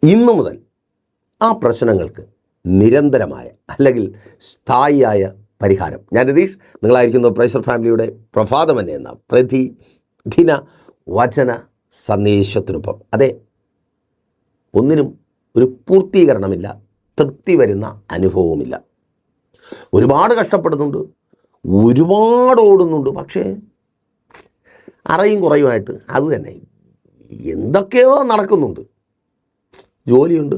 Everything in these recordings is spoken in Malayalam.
ഇന്നു മുതൽ ആ പ്രശ്നങ്ങൾക്ക് നിരന്തരമായ അല്ലെങ്കിൽ സ്ഥായിയായ പരിഹാരം. ഞാൻ രതീഷ്, നിങ്ങളായിരിക്കുന്ന പ്രൈസർ ഫാമിലിയുടെ പ്രഭാതമന്നെ എന്ന പ്രതിദിന വചന സന്ദേശത്തിനൊപ്പം. അതെ, ഒന്നിനും ഒരു പൂർത്തീകരണമില്ല, തൃപ്തി വരുന്ന അനുഭവവുമില്ല. ഒരുപാട് കഷ്ടപ്പെടുന്നുണ്ട്, ഒരുപാട് ഓടുന്നുണ്ട്, പക്ഷേ അറയും കുറയുമായിട്ട് അത് തന്നെ എന്തൊക്കെയോ നടക്കുന്നുണ്ട്. ജോലിയുണ്ട്,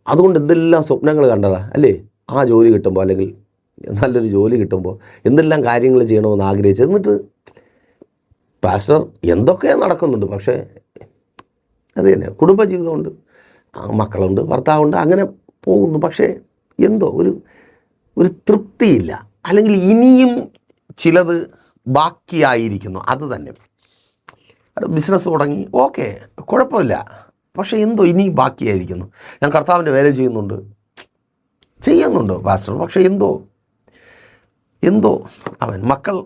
അതുകൊണ്ട് എന്തെല്ലാം സ്വപ്നങ്ങൾ കണ്ടതാ അല്ലേ? ആ ജോലി കിട്ടുമ്പോൾ അല്ലെങ്കിൽ നല്ലൊരു ജോലി കിട്ടുമ്പോൾ എന്തെല്ലാം കാര്യങ്ങൾ ചെയ്യണമെന്ന് ആഗ്രഹിച്ച്, എന്നിട്ട് പാസ്റ്റർ എന്തൊക്കെയോ നടക്കുന്നുണ്ട്, പക്ഷേ അത് തന്നെ കുടുംബജീവിതമുണ്ട്, മക്കളുണ്ട്, ഭർത്താവുണ്ട്, അങ്ങനെ പോകുന്നു. പക്ഷേ എന്തോ ഒരു തൃപ്തിയില്ല, അല്ലെങ്കിൽ ഇനിയും ചിലത് ബാക്കിയായിരിക്കുന്നു. അത് തന്നെ ബിസിനസ് തുടങ്ങി, ഓക്കെ, കുഴപ്പമില്ല, പക്ഷേ എന്തോ ഇനി ബാക്കിയായിരിക്കുന്നു. ഞാൻ കർത്താവിൻ്റെ വേല ചെയ്യുന്നുണ്ട് പാസ്റ്റർ, പക്ഷേ എന്തോ അവൻ മക്കൾ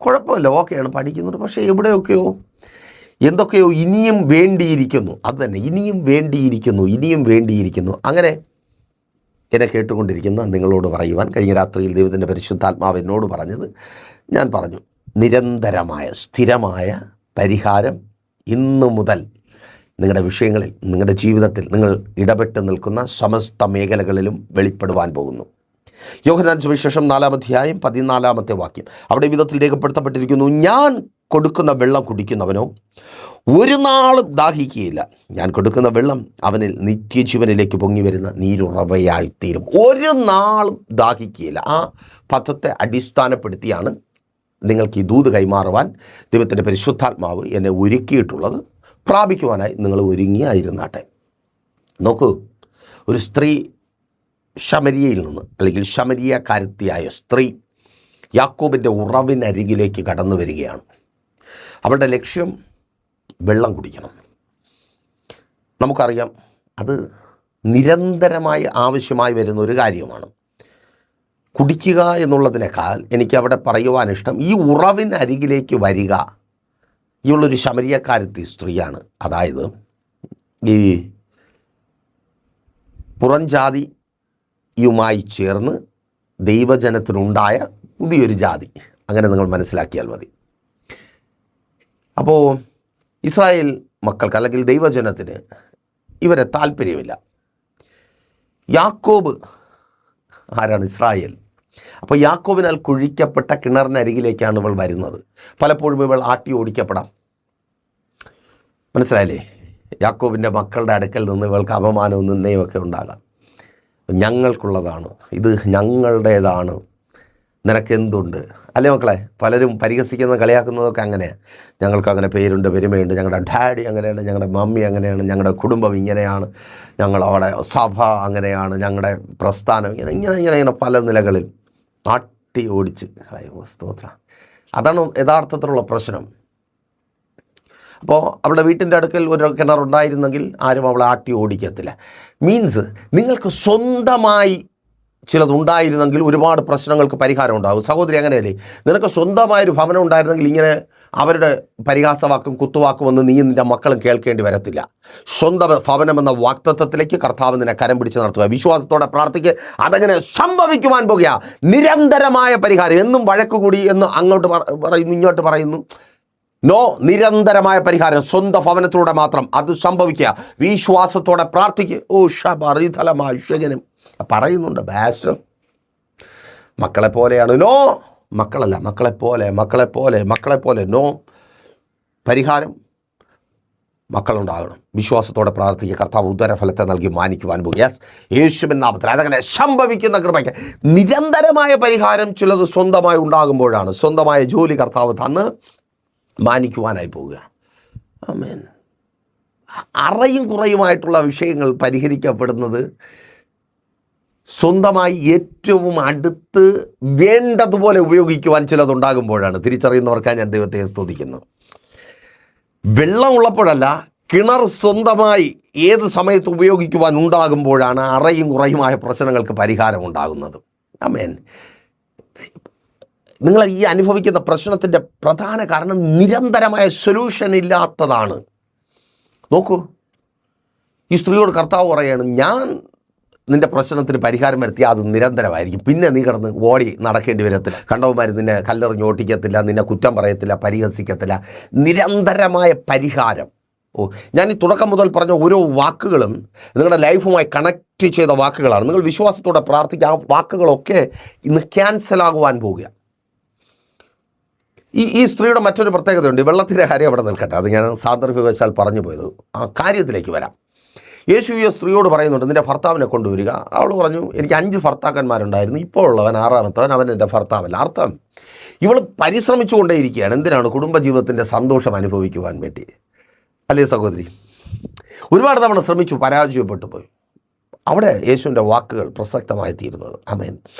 കുഴപ്പമില്ല, ഓക്കെയാണ്, പഠിക്കുന്നുണ്ട്, പക്ഷേ എന്തൊക്കെയോ ഇനിയും വേണ്ടിയിരിക്കുന്നു. അത് തന്നെ, ഇനിയും വേണ്ടിയിരിക്കുന്നു. അങ്ങനെ എന്നെ കേട്ടുകൊണ്ടിരിക്കുന്ന നിങ്ങളോട് പറയുവാൻ കഴിഞ്ഞ രാത്രിയിൽ ദൈവത്തിൻ്റെ പരിശുദ്ധാത്മാവ് എന്നോട് പറഞ്ഞത് ഞാൻ പറഞ്ഞു. നിരന്തരമായ സ്ഥിരമായ പരിഹാരം ഇന്നു മുതൽ നിങ്ങളുടെ വിഷയങ്ങളിൽ, നിങ്ങളുടെ ജീവിതത്തിൽ നിങ്ങൾ ഇടപെട്ട് നിൽക്കുന്ന സമസ്ത മേഖലകളിലും വെളിപ്പെടുവാൻ പോകുന്നു. യോഹന്നാൻ സുവിശേഷം 4-ാം അധ്യായം 14-ാമത്തെ വാക്യം, അവിടെ വിധത്തിൽ രേഖപ്പെടുത്തപ്പെട്ടിരിക്കുന്നു, ഞാൻ കൊടുക്കുന്ന വെള്ളം കുടിക്കുന്നവനോ ഒരു നാളും ദാഹിക്കുകയില്ല. ഞാൻ കൊടുക്കുന്ന വെള്ളം അവനിൽ നിത്യജീവനിലേക്ക് പൊങ്ങി വരുന്ന നീരുറവയായിത്തീരും. ഒരു നാളും ദാഹിക്കുകയില്ല. ആ പദത്തെ അടിസ്ഥാനപ്പെടുത്തിയാണ് നിങ്ങൾക്ക് ഈ ദൂത് കൈമാറുവാൻ ദൈവത്തിൻ്റെ പരിശുദ്ധാത്മാവ് എന്നെ ഒരുക്കിയിട്ടുള്ളത്. പ്രാപിക്കുവാനായി നിങ്ങൾ ഒരുങ്ങിയായിരുന്നാട്ടെ. നോക്കൂ, ഒരു സ്ത്രീ ശമരിയയിൽ നിന്ന്, അല്ലെങ്കിൽ ശമരിയക്കാരത്തിയായ സ്ത്രീ യാക്കോബിൻ്റെ ഉറവിനരികിലേക്ക് കടന്നു വരികയാണ്. അവളുടെ ലക്ഷ്യം വെള്ളം കുടിക്കണം. നമുക്കറിയാം, അത് നിരന്തരമായി ആവശ്യമായി വരുന്ന ഒരു കാര്യമാണ്. കുടിക്കുക എന്നുള്ളതിനേക്കാൾ എനിക്ക് അവിടെ പറയുവാനിഷ്ടം ഈ ഉറവിനരികിലേക്ക് വരിക. ഇവളൊരു ശമരിയക്കാരത്തി സ്ത്രീയാണ്. അതായത് ഈ പുറംജാതിയുമായി ചേർന്ന് ദൈവജനത്തിനുണ്ടായ പുതിയൊരു ജാതി, അങ്ങനെ നിങ്ങൾ മനസ്സിലാക്കിയാൽ മതി. അപ്പോൾ ഇസ്രായേൽ മക്കൾക്ക് അല്ലെങ്കിൽ ദൈവജനത്തിന് ഇവരെ താല്പര്യമില്ല. യാക്കോബ് ആരാണ്? ഇസ്രായേൽ. അപ്പോൾ യാക്കോബിനാൽ കുഴിക്കപ്പെട്ട കിണറിനരികിലേക്കാണ് ഇവൾ വരുന്നത്. പലപ്പോഴും ഇവൾ ആട്ടി ഓടിക്കപ്പെടാം. മനസ്സിലായില്ലേ? യാക്കോബിൻ്റെ മക്കളുടെ അടുക്കൽ നിന്ന് ഇവൾക്ക് അപമാനവും നിന്ദയും ഒക്കെ ഉണ്ടാകാം. ഞങ്ങൾക്കുള്ളതാണ്, ഇത് ഞങ്ങളുടേതാണ്, നിനക്കെന്തുണ്ട് അല്ലേ മക്കളെ? പലരും പരിഹസിക്കുന്ന കളിയാക്കുന്നതൊക്കെ അങ്ങനെയാണ്. ഞങ്ങൾക്ക് അങ്ങനെ പേരുണ്ട്, പെരുമയുണ്ട്, ഞങ്ങളുടെ ഡാഡി അങ്ങനെയാണ്, ഞങ്ങളുടെ മമ്മി അങ്ങനെയാണ്, ഞങ്ങളുടെ കുടുംബം ഇങ്ങനെയാണ്, ഞങ്ങളവിടെ സഭ അങ്ങനെയാണ്, ഞങ്ങളുടെ പ്രസ്ഥാനം ഇങ്ങനെ പല നിലകളിൽ ആട്ടി ഓടിച്ച് സ്തോത്രം. അതാണ് യഥാർത്ഥത്തിലുള്ള പ്രശ്നം. അപ്പോൾ അവളുടെ വീട്ടിൻ്റെ അടുക്കൽ ഒരു കിണറുണ്ടായിരുന്നെങ്കിൽ ആരും അവളെ ആട്ടി ഓടിക്കത്തില്ല. മീൻസ് നിങ്ങൾക്ക് സ്വന്തമായി ചിലതുണ്ടായിരുന്നെങ്കിൽ ഒരുപാട് പ്രശ്നങ്ങൾക്ക് പരിഹാരം ഉണ്ടാകും. സഹോദരി, അങ്ങനെയല്ലേ? നിനക്ക് സ്വന്തമായൊരു ഭവനം ഉണ്ടായിരുന്നെങ്കിൽ ഇങ്ങനെ അവരുടെ പരിഹാസവാക്കും കുത്തുവാക്കും ഒന്നും നീ നിൻ്റെ മക്കളും കേൾക്കേണ്ടി വരത്തില്ല. സ്വന്തം ഭവനമെന്ന വാക്തത്വത്തിലേക്ക് കർത്താവ് നിന്നെ കരം പിടിച്ച് നടത്തുക. വിശ്വാസത്തോടെ പ്രാർത്ഥിക്കുക. അതങ്ങനെ സംഭവിക്കുവാൻ പോകുക. നിരന്തരമായ പരിഹാരം. എന്നും വഴക്കുകൂടി എന്ന് അങ്ങോട്ട് പറയുന്നു, ഇങ്ങോട്ട് പറയുന്നു. നോ, നിരന്തരമായ പരിഹാരം സ്വന്തം ഭവനത്തിലൂടെ മാത്രം അത് സംഭവിക്കുക. വിശ്വാസത്തോടെ പ്രാർത്ഥിക്കുക. ഓ ഷബറിതലമാശകനും പറയുന്നുണ്ട് പാസ്റ്റർ, മക്കളെ പോലെയാണ്. നോ, മക്കളല്ല, മക്കളെപ്പോലെ. നോ, പരിഹാരം മക്കളുണ്ടാകണം. വിശ്വാസത്തോടെ പ്രാർത്ഥിക്കുക. കർത്താവ് ഉദരഫലത്തെ നൽകി മാനിക്കുവാൻ പോകും. യെസ്, യേശുവിൻ നാമത്തിൽ അതങ്ങനെ സംഭവിക്കുന്ന കൃപയ്ക്ക്. നിരന്തരമായ പരിഹാരം ചിലത് സ്വന്തമായി ഉണ്ടാകുമ്പോഴാണ്. സ്വന്തമായ ജോലി കർത്താവ് തന്ന് മാനിക്കുവാനായി പോവുക. ആമേൻ. അറയും കുറയുമായിട്ടുള്ള വിഷയങ്ങൾ പരിഹരിക്കപ്പെടുന്നത് സ്വന്തമായി ഏറ്റവും അടുത്ത് വേണ്ടതുപോലെ ഉപയോഗിക്കുവാൻ ചിലതുണ്ടാകുമ്പോഴാണ്. തിരിച്ചറിയുന്നവർക്കാണ് ഞാൻ ദൈവത്തെ സ്തുതിക്കുന്നു. വെള്ളം ഉള്ളപ്പോഴല്ല, കിണർ സ്വന്തമായി ഏത് സമയത്ത് ഉപയോഗിക്കുവാൻ ഉണ്ടാകുമ്പോഴാണ് അറയും കുറയുമായ പ്രശ്നങ്ങൾക്ക് പരിഹാരം ഉണ്ടാകുന്നത്. ആമേൻ. നിങ്ങൾ ഈ അനുഭവിക്കുന്ന പ്രശ്നത്തിൻ്റെ പ്രധാന കാരണം നിരന്തരമായ സൊല്യൂഷൻ ഇല്ലാത്തതാണ്. നോക്കൂ, ഈ സ്ത്രീയോട് കർത്താവ് പറയുകയാണ്, ഞാൻ നിൻ്റെ പ്രശ്നത്തിന് പരിഹാരം വരുത്തിയാൽ അത് നിരന്തരമായിരിക്കും. പിന്നെ നീ കിടന്ന് ഓടി നടക്കേണ്ടി വരത്തില്ല. കണ്ടവന്മാർ നിന്നെ കല്ലെറിഞ്ഞ് ഓട്ടിക്കത്തില്ല, നിന്നെ കുറ്റം പറയത്തില്ല, പരിഹസിക്കത്തില്ല. നിരന്തരമായ പരിഹാരം. ഞാൻ ഈ തുടക്കം മുതൽ പറഞ്ഞ ഓരോ വാക്കുകളും നിങ്ങളുടെ ലൈഫുമായി കണക്റ്റ് ചെയ്ത വാക്കുകളാണ്. നിങ്ങൾ വിശ്വാസത്തോടെ പ്രാർത്ഥിക്കുക. ആ വാക്കുകളൊക്കെ ഇന്ന് ക്യാൻസലാകുവാൻ പോവുക. ഈ സ്ത്രീയുടെ മറ്റൊരു പ്രത്യേകതയുണ്ട്. വെള്ളത്തിൻ്റെ കാര്യം അവിടെ നിൽക്കട്ടെ, അത് ഞാൻ സാന്ദർഭികവശാൽ പറഞ്ഞു പോയത്. ആ കാര്യത്തിലേക്ക് വരാം. യേശു ഈ സ്ത്രീയോട് പറയുന്നുണ്ട്, നിൻ്റെ ഭർത്താവിനെ കൊണ്ടുവരിക. അവൾ പറഞ്ഞു, എനിക്ക് 5 ഭർത്താക്കന്മാരുണ്ടായിരുന്നു, ഇപ്പോൾ ഉള്ളവൻ 6ാമത്തവൻ, അവൻ എൻ്റെ ഭർത്താവല്ല. അർത്ഥം, ഇവൾ പരിശ്രമിച്ചുകൊണ്ടേയിരിക്കുകയാണ്. എന്തിനാണ്? കുടുംബജീവിതത്തിൻ്റെ സന്തോഷം അനുഭവിക്കുവാൻ വേണ്ടി. അല്ലേ സഹോദരി? ഒരുപാട് തവണ ശ്രമിച്ചു, പരാജയപ്പെട്ടു പോയി. അവിടെ യേശുവിൻ്റെ വാക്കുകൾ പ്രസക്തമായി തീരുന്നത്. ആമേൻ.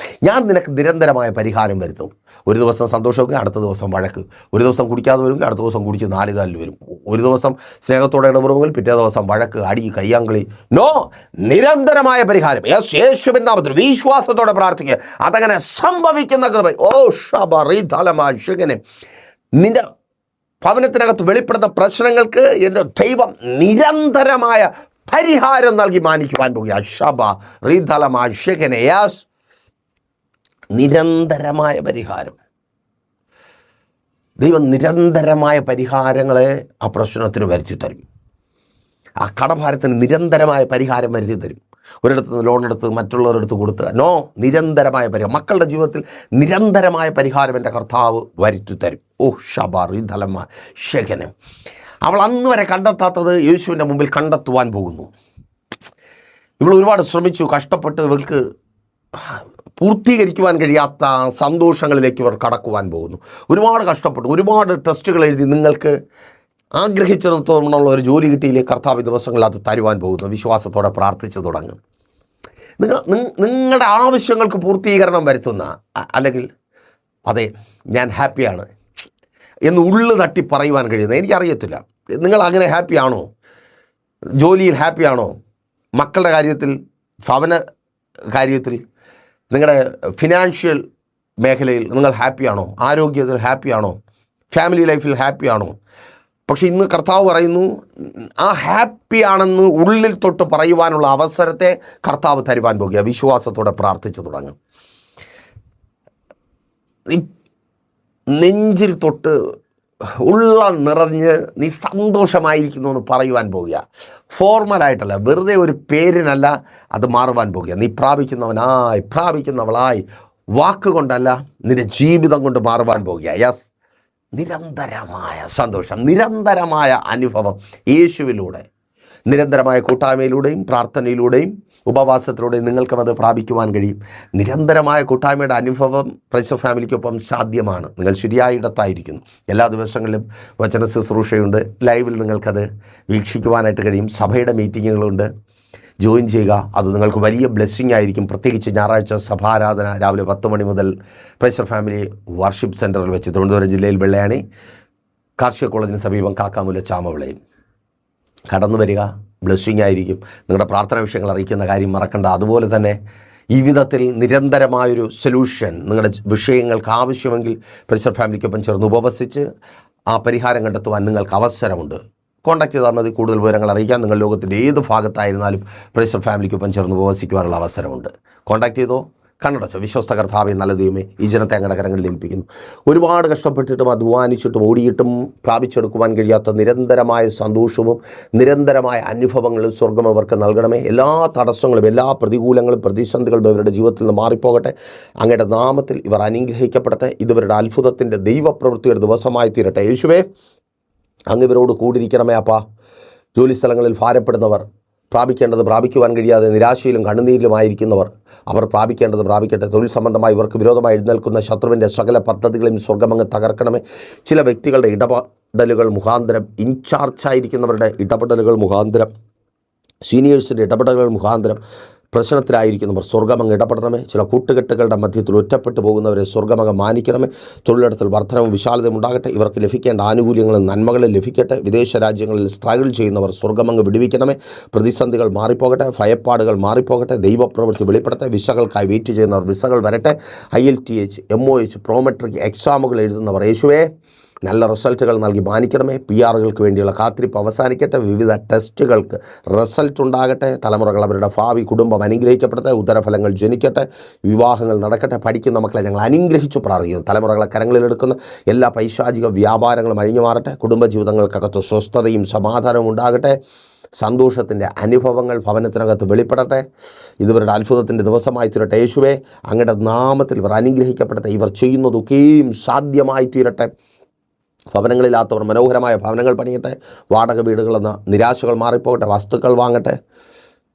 ഞാൻ നിനക്ക് നിരന്തരമായ പരിഹാരം വരുത്തും. ഒരു ദിവസം സന്തോഷമെങ്കിൽ അടുത്ത ദിവസം വഴക്ക്. ഒരു ദിവസം കുടിക്കാതെ വരുമെങ്കിൽ അടുത്ത ദിവസം കുടിച്ച് 4 കാലിൽ വരും. ഒരു ദിവസം സ്നേഹത്തോടെ ഇടപെടുമെങ്കിൽ പിറ്റേ ദിവസം വഴക്ക്, അടി, കയ്യാങ്കളി. നോ, നിരന്തരമായ പരിഹാരം. യേശുവിൻ നാമത്തിൽ വിശ്വാസത്തോടെ പ്രാർത്ഥിക്കുക. അതങ്ങനെ സംഭവിക്കുന്ന കൃപ. നിന്റെ ഭവനത്തിനകത്ത് വെളിപ്പെടുന്ന പ്രശ്നങ്ങൾക്ക് എൻ്റെ ദൈവം നിരന്തരമായ പരിഹാരം നൽകി മാനിക്കുവാൻ പോകുക. നിരന്തരമായ പരിഹാരം. ദൈവം നിരന്തരമായ പരിഹാരങ്ങളെ ആ പ്രശ്നത്തിന് വരുത്തി തരും. ആ കടഭാരത്തിന് നിരന്തരമായ പരിഹാരം വരുത്തി തരും. ഒരിടത്ത് നിന്ന് ലോൺ എടുത്ത് മറ്റുള്ളവരെടുത്ത് കൊടുത്ത് നോ, നിരന്തരമായ പരിഹാരം. മക്കളുടെ ജീവിതത്തിൽ നിരന്തരമായ പരിഹാരം എൻ്റെ കർത്താവ് വരുത്തി തരും. ശകനം അവൾ അന്ന് വരെ കണ്ടെത്താത്തത് യേശുവിൻ്റെ മുമ്പിൽ കണ്ടെത്തുവാൻ പോകുന്നു. ഇവൾ ഒരുപാട് ശ്രമിച്ചു, കഷ്ടപ്പെട്ട് ഇവൾക്ക് പൂർത്തീകരിക്കുവാൻ കഴിയാത്ത സന്തോഷങ്ങളിലേക്ക് ഇവർ കടക്കുവാൻ പോകുന്നു. ഒരുപാട് കഷ്ടപ്പെട്ടു, ഒരുപാട് ടെസ്റ്റുകൾ എഴുതി നിങ്ങൾക്ക് ആഗ്രഹിച്ചിടത്തോളമുള്ള ഒരു ജോലി കിട്ടിയില്ലേ, കർത്താവ് ദിവസങ്ങളിൽ അത് തരുവാൻ പോകുന്നു. വിശ്വാസത്തോടെ പ്രാർത്ഥിച്ചു തുടങ്ങും. നിങ്ങളുടെ ആവശ്യങ്ങൾക്ക് പൂർത്തീകരണം വരുത്തുന്ന, അല്ലെങ്കിൽ അതെ ഞാൻ ഹാപ്പിയാണ് എന്ന് ഉള്ളു തട്ടി പറയുവാൻ കഴിയുന്നത് എനിക്കറിയത്തില്ല. നിങ്ങൾ അങ്ങനെ ഹാപ്പിയാണോ? ജോലിയിൽ ഹാപ്പിയാണോ? മക്കളുടെ കാര്യത്തിൽ, ഭവന കാര്യത്തിൽ, നിങ്ങളുടെ ഫിനാൻഷ്യൽ മേഖലയിൽ നിങ്ങൾ ഹാപ്പിയാണോ? ആരോഗ്യത്തിൽ ഹാപ്പിയാണോ? ഫാമിലി ലൈഫിൽ ഹാപ്പിയാണോ? പക്ഷെ ഇന്ന് കർത്താവ് പറയുന്നു, ആ ഹാപ്പിയാണെന്ന് ഉള്ളിൽ തൊട്ട് പറയുവാനുള്ള അവസരത്തെ കർത്താവ് തരുവാൻ പോകുക. വിശ്വാസത്തോടെ പ്രാർത്ഥിച്ചു തുടങ്ങും. നെഞ്ചിൽ തൊട്ട് ഉള്ള നിറഞ്ഞ് നീ സന്തോഷമായിരിക്കുന്നു എന്ന് പറയുവാൻ പോകുക. ഫോർമലായിട്ടല്ല, വെറുതെ ഒരു പേരിനല്ല അത് മാറുവാൻ പോകുക. നീ പ്രാപിക്കുന്നവനായി, പ്രാപിക്കുന്നവളായി, വാക്കുകൊണ്ടല്ല നിന്റെ ജീവിതം കൊണ്ട് മാറുവാൻ പോകുക. യെസ്, നിരന്തരമായ സന്തോഷം, നിരന്തരമായ അനുഭവം യേശുവിലൂടെ, നിരന്തരമായ കൂട്ടായ്മയിലൂടെയും പ്രാർത്ഥനയിലൂടെയും ഉപവാസത്തിലൂടെയും നിങ്ങൾക്കും അത് പ്രാപിക്കുവാൻ കഴിയും. നിരന്തരമായ കൂട്ടായ്മയുടെ അനുഭവം പ്രൈസ് ഫാമിലിക്കൊപ്പം സാധ്യമാണ്. നിങ്ങൾ ശരിയായ ഇടത്തായിരിക്കുന്നു. എല്ലാ ദിവസങ്ങളിലും വചന ശുശ്രൂഷയുണ്ട്. ലൈവിൽ നിങ്ങൾക്കത് വീക്ഷിക്കുവാനായിട്ട് കഴിയും. സഭയുടെ മീറ്റിങ്ങുകളുണ്ട്. ജോയിൻ ചെയ്യുക. അത് നിങ്ങൾക്ക് വലിയ ബ്ലെസ്സിങ് ആയിരിക്കും. പ്രത്യേകിച്ച് ഞായറാഴ്ച സഭാരാധന രാവിലെ 10 മണി മുതൽ പ്രൈസ് ഫാമിലി വർഷിപ്പ് സെൻറ്ററിൽ വെച്ച്, തിരുവനന്തപുരം ജില്ലയിൽ വെള്ളയാണി കാർഷിക കോളേജിന് സമീപം കാക്കാമൂല ചാമവിളയിൽ കടന്നു വരിക. ബ്ലെസ്സിങ് ആയിരിക്കും. നിങ്ങളുടെ പ്രാർത്ഥനാ വിഷയങ്ങൾ അറിയിക്കുന്ന കാര്യം മറക്കണ്ട. അതുപോലെ തന്നെ ഈ വിധത്തിൽ നിരന്തരമായൊരു സൊല്യൂഷൻ നിങ്ങളുടെ വിഷയങ്ങൾക്ക് ആവശ്യമെങ്കിൽ പ്രൈസ് ഫാമിലിക്കൊപ്പം ചേർന്ന് ഉപവസിച്ച് ആ പരിഹാരം കണ്ടെത്തുവാൻ നിങ്ങൾക്ക് അവസരമുണ്ട്. കോൺടാക്ട് ചെയ്താൽ മതി. കൂടുതൽ വിവരങ്ങൾ അറിയിക്കാൻ നിങ്ങൾ ലോകത്തിൻ്റെ ഏത് ഭാഗത്തായിരുന്നാലും പ്രൈസ് ഫാമിലിക്കൊപ്പം ചേർന്ന് ഉപവസിക്കുവാനുള്ള അവസരമുണ്ട്. കോൺടാക്ട് ചെയ്തോ. കണ്ണടച്ചോ. വിശ്വസ്ത കർത്താവേ, നല്ല ദൈവമേ, ഈ ജനത്തെ അങ്ങയുടെ കരങ്ങളിൽ ഏൽപ്പിക്കുന്നു. ഒരുപാട് കഷ്ടപ്പെട്ടിട്ടും അധ്വാനിച്ചിട്ടും ഓടിയിട്ടും പ്രാപിച്ചെടുക്കുവാൻ കഴിയാത്ത നിരന്തരമായ സന്തോഷവും നിരന്തരമായ അനുഭവങ്ങളും സ്വർഗ്ഗം അവർക്ക് നൽകണമേ. എല്ലാ തടസ്സങ്ങളും, എല്ലാ പ്രതികൂലങ്ങളും, പ്രതിസന്ധികളും ഇവരുടെ ജീവിതത്തിൽ നിന്ന് മാറിപ്പോകട്ടെ. അങ്ങയുടെ നാമത്തിൽ ഇവർ അനുഗ്രഹിക്കപ്പെടട്ടെ. ഇതുവരുടെ അത്ഭുതത്തിൻ്റെ ദൈവപ്രവൃത്തിയുടെ ദിവസമായി തീരട്ടെ. യേശുവേ, അങ്ങ് ഇവരോട് കൂടിയിരിക്കണമേ അപ്പാ. ജോലിസ്ഥലങ്ങളിൽ ഭാരപ്പെടുന്നവർ, പ്രാപിക്കേണ്ടത് പ്രാപിക്കുവാൻ കഴിയാതെ നിരാശയിലും കണ്ണുനീരിലുമായിരിക്കുന്നവർ, അവർ പ്രാപിക്കേണ്ടത് പ്രാപിക്കട്ടെ. തൊഴിൽ സംബന്ധമായി ഇവർക്ക് വിരോധമായി എഴുന്നേൽക്കുന്ന ശത്രുവിൻ്റെ സകല പദ്ധതികളെയും സ്വർഗ്ഗമങ്ങ് തകർക്കണമേ. ചില വ്യക്തികളുടെ ഇടപെടലുകൾ മുഖാന്തരം, ഇൻചാർജായിരിക്കുന്നവരുടെ ഇടപെടലുകൾ മുഖാന്തരം, സീനിയേഴ്സിൻ്റെ ഇടപെടലുകൾ മുഖാന്തരം പ്രശ്നത്തിലായിരിക്കുന്നവർ സ്വർഗ്ഗമങ്ങ് ഇടപെടണമേ. ചില കൂട്ടുകെട്ടുകളുടെ മധ്യത്തിൽ ഒറ്റപ്പെട്ടു പോകുന്നവരെ സ്വർഗ്ഗമങ്ങ് മാനിക്കണമേ. തൊഴിലിടത്തിൽ വർധനവും വിശാലതയും ഉണ്ടാകട്ടെ. ഇവർക്ക് ലഭിക്കേണ്ട ആനുകൂല്യങ്ങളും നന്മകളും ലഭിക്കട്ടെ. വിദേശ രാജ്യങ്ങളിൽ സ്ട്രഗിൾ ചെയ്യുന്നവർ സ്വർഗ്ഗമങ്ങ് വിടുവിക്കണമേ. പ്രതിസന്ധികൾ മാറിപ്പോകട്ടെ. ഭയപ്പാടുകൾ മാറിപ്പോകട്ടെ. ദൈവപ്രവൃത്തി വെളിപ്പെടട്ടെ. വിസകൾക്കായി വെയിറ്റ് ചെയ്യുന്നവർ വിസകൾ വരട്ടെ. IELTS, MOH, പ്രോമെട്രിക് എക്സാമുകൾ എഴുതുന്നവർ യേശുവേ നല്ല റിസൾട്ടുകൾ നൽകി മാനിക്കണമേ. PR-കൾക്ക് വേണ്ടിയുള്ള കാത്തിരിപ്പ് അവസാനിക്കട്ടെ. വിവിധ ടെസ്റ്റുകൾക്ക് റിസൾട്ട് ഉണ്ടാകട്ടെ. തലമുറകൾ അവരുടെ ഭാവി കുടുംബം അനുഗ്രഹിക്കപ്പെടട്ടെ. ഉത്തരഫലങ്ങൾ ജനിക്കട്ടെ. വിവാഹങ്ങൾ നടക്കട്ടെ. പഠിക്കുന്ന മക്കളെ ഞങ്ങൾ അനുഗ്രഹിച്ചു പ്രാർത്ഥിക്കുന്നു. തലമുറകളെ കരങ്ങളിലെടുക്കുന്ന എല്ലാ പൈശാചിക വ്യാപാരങ്ങളും അഴിഞ്ഞു മാറട്ടെ. കുടുംബജീവിതങ്ങൾക്കകത്ത് സ്വസ്ഥതയും സമാധാനവും ഉണ്ടാകട്ടെ. സന്തോഷത്തിൻ്റെ അനുഭവങ്ങൾ ഭവനത്തിനകത്ത് വെളിപ്പെടട്ടെ. ഇതുവരുടെ അത്ഭുതത്തിൻ്റെ ദിവസമായി തീരട്ടെ. യേശുവേ, അങ്ങയുടെ നാമത്തിൽ ഇവർ അനുഗ്രഹിക്കപ്പെടട്ടെ. ഇവർ ചെയ്യുന്നതൊക്കെയും സാധ്യമായി തീരട്ടെ. ഭവനങ്ങളില്ലാത്തവർ മനോഹരമായ ഭവനങ്ങൾ പണിയട്ടെ. വാടക വീടുകളെന്ന നിരാശകൾ മാറിപ്പോകട്ടെ. വസ്തുക്കൾ വാങ്ങട്ടെ.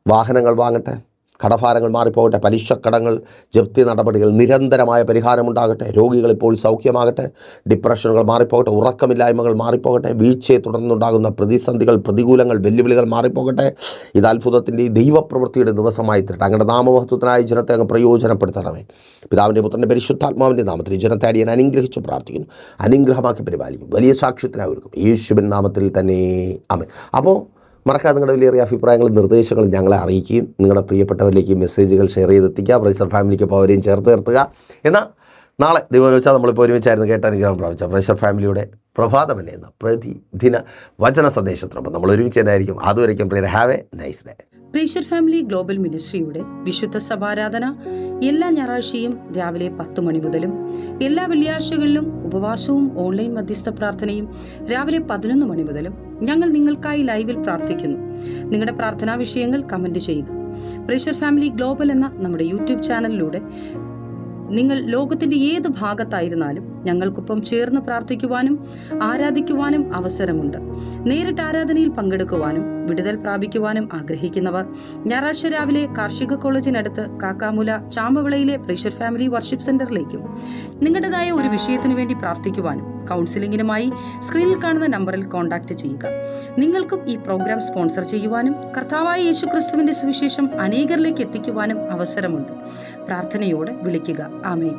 വാഹനങ്ങൾ വാങ്ങട്ടെ. കടഭാരങ്ങൾ മാറിപ്പോകട്ടെ. പലിശക്കടങ്ങൾ, ജപ്തി നടപടികൾ നിരന്തരമായ പരിഹാരമുണ്ടാകട്ടെ. രോഗികൾ ഇപ്പോൾ സൗഖ്യമാകട്ടെ. ഡിപ്രഷനുകൾ മാറിപ്പോകട്ടെ. ഉറക്കമില്ലായ്മകൾ മാറിപ്പോകട്ടെ. വീഴ്ചയെ തുടർന്നുണ്ടാകുന്ന പ്രതിസന്ധികൾ, പ്രതികൂലങ്ങൾ, വെല്ലുവിളികൾ മാറിപ്പോകട്ടെ. ഇത് അത്ഭുതത്തിൻ്റെ ദൈവപ്രവൃത്തിയുടെ ദിവസമായി തീരട്ടെ. അങ്ങയുടെ നാമമഹത്വത്തിനായി ജനത്തെ അങ്ങ് പ്രയോജനപ്പെടുത്തണമേ. പിതാവിൻ്റെ പുത്രൻ്റെ പരിശുദ്ധാത്മാവിൻ്റെ നാമത്തിൽ ജനത്തെ അടിയാൻ അനുഗ്രഹിച്ചു പ്രാർത്ഥിക്കുന്നു. അനുഗ്രഹമാക്കി പരിപാലിക്കും. വലിയ സാക്ഷ്യത്തിനായി ഒരുക്കും. യേശുവിൻ നാമത്തിൽ തന്നെ ആമേൻ. അപ്പോൾ മറക്കാതെ നിങ്ങളുടെ വലിയ അഭിപ്രായങ്ങളും നിർദ്ദേശങ്ങളും ഞങ്ങളെ അറിയിക്കുകയും നിങ്ങളുടെ പ്രിയപ്പെട്ടവരിലേക്ക് മെസ്സേജുകൾ ഷെയർ ചെയ്തെത്തിക്കുക. പ്രൈസർ ഫാമിലിക്കൊപ്പം അവരെയും ചേർത്ത് നിർത്തുക. എന്നാൽ നാളെ ദൈവം വെച്ചാൽ നമ്മളിപ്പോൾ ഒരുമിച്ചായിരുന്നു കേട്ട അനുഗ്രഹം പ്രാപിച്ച പ്രൈസർ ഫാമിലിയുടെ പ്രഭാതമല്ലേ എന്ന പ്രതിദിന വചന സന്ദേശത്തിനൊപ്പം നമ്മൾ ഒരുമിച്ച് തന്നെയായിരിക്കും. അതുവരെയ്ക്കും പ്രിയരെ, have a nice day. Prayer family global മിനിസ്ട്രിയുടെ വിശുദ്ധ സഭാരാധന എല്ലാ ഞായറാഴ്ചയും രാവിലെ 10 മണി മുതലും എല്ലാ വെള്ളിയാഴ്ചകളിലും ഉപവാസവും ഓൺലൈൻ മധ്യസ്ഥ പ്രാർത്ഥനയും രാവിലെ 11 മണി മുതലും ഞങ്ങൾ നിങ്ങൾക്കായി ലൈവിൽ പ്രാർത്ഥിക്കുന്നു. നിങ്ങളുടെ പ്രാർത്ഥനാ വിഷയങ്ങൾ കമന്റ് ചെയ്യുക. പ്രേഷർ ഫാമിലി ഗ്ലോബൽ എന്ന നമ്മുടെ യൂട്യൂബ് ചാനലിലൂടെ നിങ്ങൾ ലോകത്തിന്റെ ഏത് ഭാഗത്തായിരുന്നാലും ഞങ്ങൾക്കൊപ്പം ചേർന്ന് പ്രാർത്ഥിക്കുവാനും ആരാധിക്കുവാനും അവസരമുണ്ട്. നേരിട്ട് ആരാധനയിൽ പങ്കെടുക്കുവാനും വിടുതൽ പ്രാപിക്കുവാനും ആഗ്രഹിക്കുന്നവർ ഞായറാഴ്ച രാവിലെ കാർഷിക കോളേജിനടുത്ത് കാക്കാമുല ചാമ്പവിളയിലെ പ്രേഷർ ഫാമിലി വർഷിപ്പ് സെന്ററിലേക്കും നിങ്ങളുടേതായ ഒരു വിഷയത്തിനു വേണ്ടി പ്രാർത്ഥിക്കുവാനും കൗൺസിലിംഗിനുമായി സ്ക്രീനിൽ കാണുന്ന നമ്പറിൽ കോൺടാക്ട് ചെയ്യുക. നിങ്ങൾക്കും ഈ പ്രോഗ്രാം സ്പോൺസർ ചെയ്യുവാനും കർത്താവായ യേശുക്രിസ്തുവിന്റെ സുവിശേഷം അനേകരിലേക്ക് എത്തിക്കുവാനും അവസരമുണ്ട്. പ്രാർത്ഥനയോടെ വിളിക്കുക. ആമേൻ.